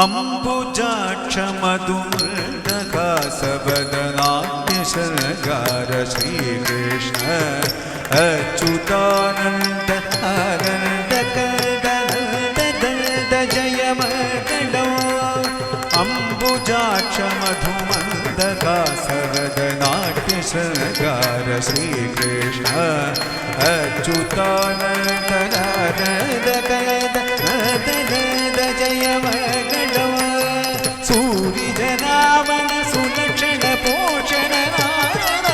अम्बुजाक्ष मधुमन्दहासवदनाट्यशृङ्गार श्रीकृष्ण अच्युतानन्द आनन्द कंद जय मंगलम अम्बुजाक्ष मधुमन्दहासवदनाट्यशृङ्गार श्रीकृष्ण अच्युतानन्द आनन्द कंद जय मंगलम सूर्यजनावन सुलक्षण पोषण नारायण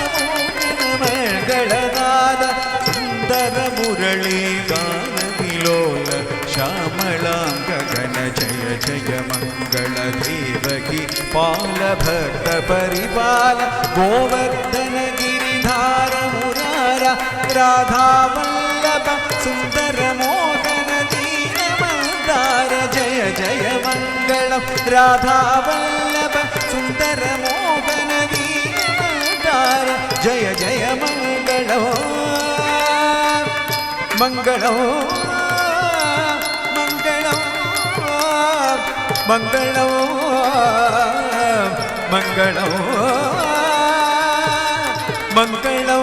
मंगलनाद सुंदर मुरली गान विलोल श्यामलांग गण जय जय मंगल देवकी पाल भक्त परिपाल गोवर्धन गिरिधार मुरारा राधा वल्लभ सुंदर मोहन दीन मंदार जय जय मंगलम राधा वल्लभ सुंदर मोहन दीन मंदार जय जय मंगलो मंगलो मंगलो मंगलो मंगलो मंगलो